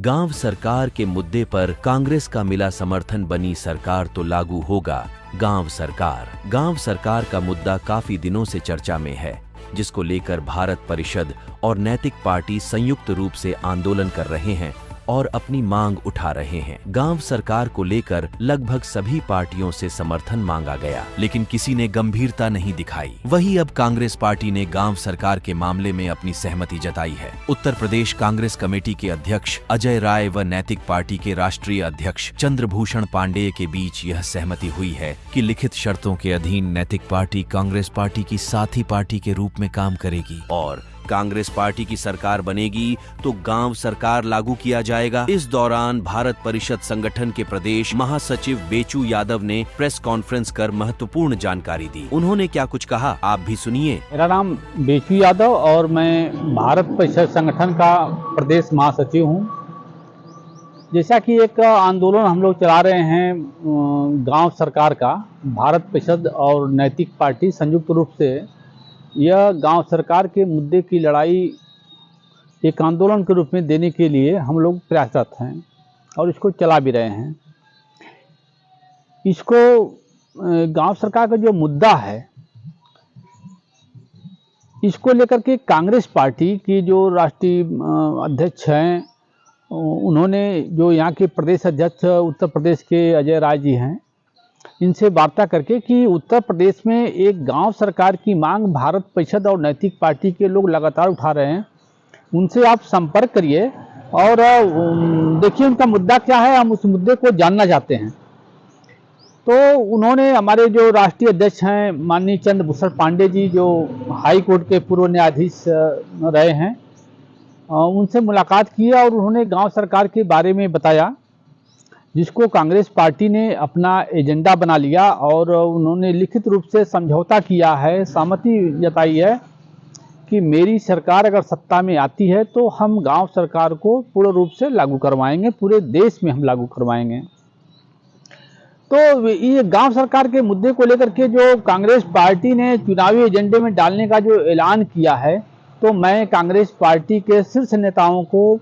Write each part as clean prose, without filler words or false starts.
गांव सरकार के मुद्दे पर कांग्रेस का मिला समर्थन बनी सरकार तो लागू होगा गांव सरकार। गांव सरकार का मुद्दा काफी दिनों से चर्चा में है, जिसको लेकर भारत परिषद और नैतिक पार्टी संयुक्त रूप से आंदोलन कर रहे हैं और अपनी मांग उठा रहे हैं। गांव सरकार को लेकर लगभग सभी पार्टियों से समर्थन मांगा गया, लेकिन किसी ने गंभीरता नहीं दिखाई। वहीं अब कांग्रेस पार्टी ने गांव सरकार के मामले में अपनी सहमति जताई है। उत्तर प्रदेश कांग्रेस कमेटी के अध्यक्ष अजय राय व नैतिक पार्टी के राष्ट्रीय अध्यक्ष चंद्रभूषण पांडेय के बीच यह सहमति हुई है कि लिखित शर्तों के अधीन नैतिक पार्टी कांग्रेस पार्टी की साथी पार्टी के रूप में काम करेगी और कांग्रेस पार्टी की सरकार बनेगी तो गांव सरकार लागू किया जाएगा। इस दौरान भारत परिषद संगठन के प्रदेश महासचिव बेचू यादव ने प्रेस कॉन्फ्रेंस कर महत्वपूर्ण जानकारी दी। उन्होंने क्या कुछ कहा, आप भी सुनिए। मेरा नाम बेचू यादव और मैं भारत परिषद संगठन का प्रदेश महासचिव हूं। जैसा कि एक आंदोलन हम लोग चला रहे हैं गांव सरकार का, भारत परिषद और नैतिक पार्टी संयुक्त रूप से यह गांव सरकार के मुद्दे की लड़ाई एक आंदोलन के रूप में देने के लिए हम लोग प्रयासरत हैं और इसको चला भी रहे हैं। इसको गांव सरकार का जो मुद्दा है, इसको लेकर के कांग्रेस पार्टी की जो राष्ट्रीय अध्यक्ष हैं, उन्होंने जो यहाँ के प्रदेश अध्यक्ष उत्तर प्रदेश के अजय राय जी हैं, इनसे वार्ता करके कि उत्तर प्रदेश में एक गांव सरकार की मांग भारत परिषद और नैतिक पार्टी के लोग लगातार उठा रहे हैं, उनसे आप संपर्क करिए और देखिए उनका मुद्दा क्या है, हम उस मुद्दे को जानना चाहते हैं। तो उन्होंने हमारे जो राष्ट्रीय अध्यक्ष हैं माननीय चंद्रभूषण पांडेय जी, जो हाई कोर्ट के पूर्व न्यायाधीश रहे हैं, उनसे मुलाकात की और उन्होंने गाँव सरकार के बारे में बताया, जिसको कांग्रेस पार्टी ने अपना एजेंडा बना लिया और उन्होंने लिखित रूप से समझौता किया है, सहमति जताई है कि मेरी सरकार अगर सत्ता में आती है तो हम गांव सरकार को पूर्ण रूप से लागू करवाएंगे, पूरे देश में हम लागू करवाएंगे। तो ये गांव सरकार के मुद्दे को लेकर के जो कांग्रेस पार्टी ने चुनावी एजेंडे में डालने का जो ऐलान किया है, तो मैं कांग्रेस पार्टी के शीर्ष नेताओं को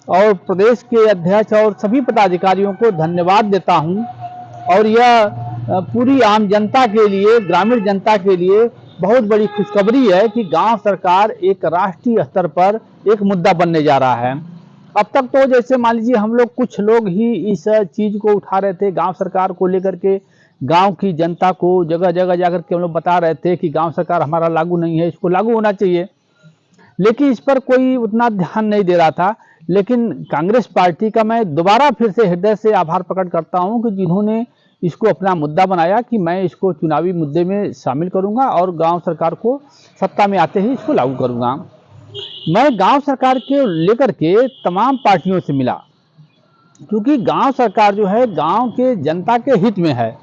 और प्रदेश के अध्यक्ष और सभी पदाधिकारियों को धन्यवाद देता हूं। और यह पूरी आम जनता के लिए, ग्रामीण जनता के लिए बहुत बड़ी खुशखबरी है कि गांव सरकार एक राष्ट्रीय स्तर पर एक मुद्दा बनने जा रहा है। अब तक तो जैसे मान लीजिए हम लोग कुछ लोग ही इस चीज़ को उठा रहे थे, गांव सरकार को लेकर के गांव की जनता को जगह जगह जाकर के हम लोग बता रहे थे कि गाँव सरकार हमारा लागू नहीं है, इसको लागू होना चाहिए, लेकिन इस पर कोई उतना ध्यान नहीं दे रहा था। लेकिन कांग्रेस पार्टी का मैं दोबारा फिर से हृदय से आभार प्रकट करता हूं कि जिन्होंने इसको अपना मुद्दा बनाया कि मैं इसको चुनावी मुद्दे में शामिल करूंगा और गांव सरकार को सत्ता में आते ही इसको लागू करूंगा। मैं गांव सरकार के लेकर के तमाम पार्टियों से मिला, क्योंकि गांव सरकार जो है गांव के जनता के हित में है,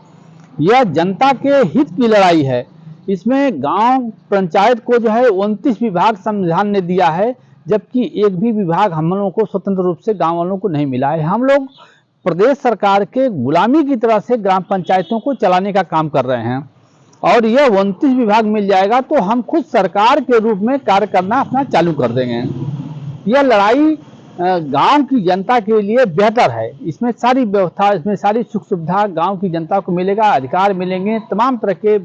यह जनता के हित की लड़ाई है। इसमें गांव पंचायत को जो है 29 विभाग संविधान ने दिया है, जबकि एक भी विभाग हम लोगों को स्वतंत्र रूप से गांव वालों को नहीं मिला है। हम लोग प्रदेश सरकार के गुलामी की तरह से ग्राम पंचायतों को चलाने का काम कर रहे हैं और यह 29 विभाग मिल जाएगा तो हम खुद सरकार के रूप में कार्य करना अपना चालू कर देंगे। यह लड़ाई गांव की जनता के लिए बेहतर है। इसमें सारी व्यवस्था, इसमें सारी सुख सुविधा गाँव की जनता को मिलेगा, अधिकार मिलेंगे, तमाम तरह के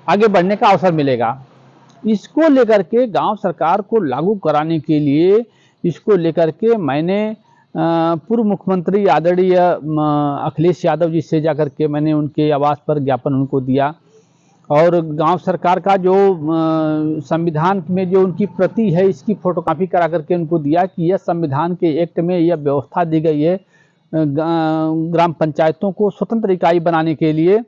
आगे बढ़ने का अवसर मिलेगा। इसको लेकर के गांव सरकार को लागू कराने के लिए, इसको लेकर के मैंने पूर्व मुख्यमंत्री आदरणीय अखिलेश यादव जी से जाकर के मैंने उनके आवास पर ज्ञापन उनको दिया और गांव सरकार का जो संविधान में जो उनकी प्रति है, इसकी फोटोकॉपी करा करके उनको दिया कि यह संविधान के एक्ट में यह व्यवस्था दी गई है ग्राम पंचायतों को स्वतंत्र इकाई बनाने के लिए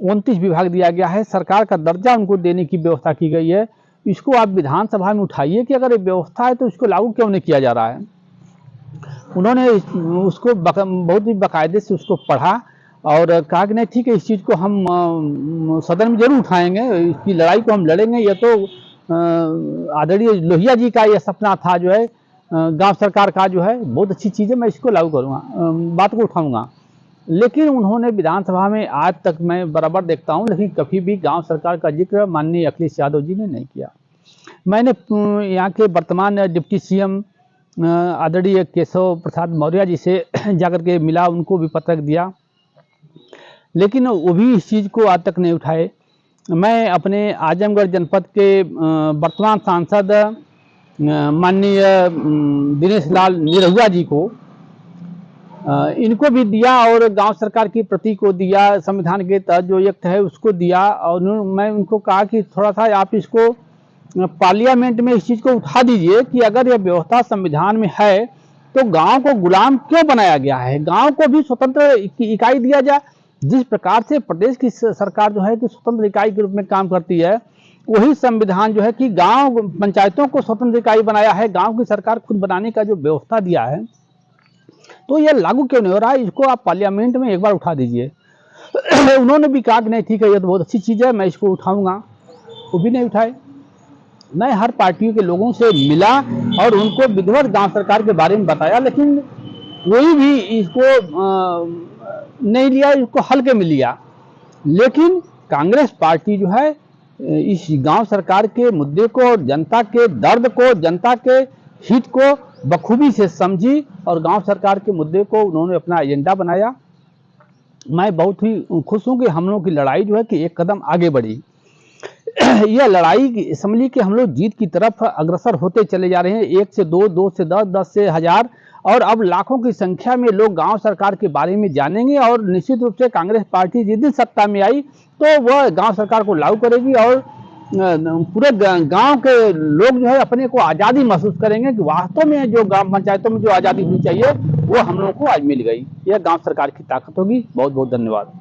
29 विभाग दिया गया है, सरकार का दर्जा उनको देने की व्यवस्था की गई है। इसको आप विधानसभा में उठाइए कि अगर ये व्यवस्था है तो इसको लागू क्यों नहीं किया जा रहा है। उन्होंने उसको बहुत ही बाकायदे से उसको पढ़ा और कहा कि नहीं ठीक है, इस चीज़ को हम सदन में जरूर उठाएंगे, इसकी लड़ाई को हम लड़ेंगे। यह तो आदरणीय लोहिया जी का यह सपना था जो है गाँव सरकार का, जो है बहुत अच्छी चीज़ है, मैं इसको लागू करूँगा, बात को उठाऊँगा। लेकिन उन्होंने विधानसभा में आज तक मैं बराबर देखता हूं, लेकिन कभी भी गांव सरकार का जिक्र माननीय अखिलेश यादव जी ने नहीं किया। मैंने यहाँ के वर्तमान डिप्टी सीएम आदरणीय केशव प्रसाद मौर्य जी से जाकर के मिला, उनको भी पत्रक दिया, लेकिन वो भी इस चीज़ को आज तक नहीं उठाए। मैं अपने आजमगढ़ जनपद के वर्तमान सांसद माननीय दिनेश लाल निरहुआ जी को, इनको भी दिया और गांव सरकार की प्रति को दिया, संविधान के तहत जो एक्ट है उसको दिया, और मैं उनको कहा कि थोड़ा सा आप इसको पार्लियामेंट में इस चीज़ को उठा दीजिए कि अगर यह व्यवस्था संविधान में है तो गांव को गुलाम क्यों बनाया गया है, गांव को भी स्वतंत्र इकाई दिया जाए। जिस प्रकार से प्रदेश की सरकार जो है कि स्वतंत्र इकाई के रूप में काम करती है, वही संविधान जो है कि गांव पंचायतों को स्वतंत्र इकाई बनाया है, गांव की सरकार खुद बनाने का जो व्यवस्था दिया है, तो यह लागू क्यों नहीं हो रहा है, इसको आप पार्लियामेंट में एक बार उठा दीजिए। उन्होंने भी कहा कि नहीं ठीक है, यह तो बहुत अच्छी चीज़ है, मैं इसको उठाऊंगा, वो भी नहीं उठाए। मैं हर पार्टियों के लोगों से मिला और उनको विधिवत गांव सरकार के बारे में बताया, लेकिन कोई भी इसको नहीं लिया, इसको हल्के में लिया। लेकिन कांग्रेस पार्टी जो है इस गांव सरकार के मुद्दे को, जनता के दर्द को, जनता के हित को बखूबी से समझी और गांव सरकार के मुद्दे को उन्होंने अपना एजेंडा बनाया। मैं बहुत ही खुश हूं कि हम लोगों की लड़ाई जो है कि एक कदम आगे बढ़ी। यह लड़ाई समझ ली कि हम लोग जीत की तरफ अग्रसर होते चले जा रहे हैं। 1 से 2, 2 से 10, 10 से 1000 और अब लाखों की संख्या में लोग गांव सरकार के बारे में जानेंगे, और निश्चित रूप से कांग्रेस पार्टी जिस दिन सत्ता में आई तो वह गांव सरकार को लागू करेगी और पूरे गांव के लोग जो है अपने को आज़ादी महसूस करेंगे कि वास्तव में जो ग्राम पंचायतों में जो आज़ादी होनी चाहिए वो हम लोगों को आज मिल गई। यह गांव सरकार की ताकत होगी। बहुत बहुत धन्यवाद।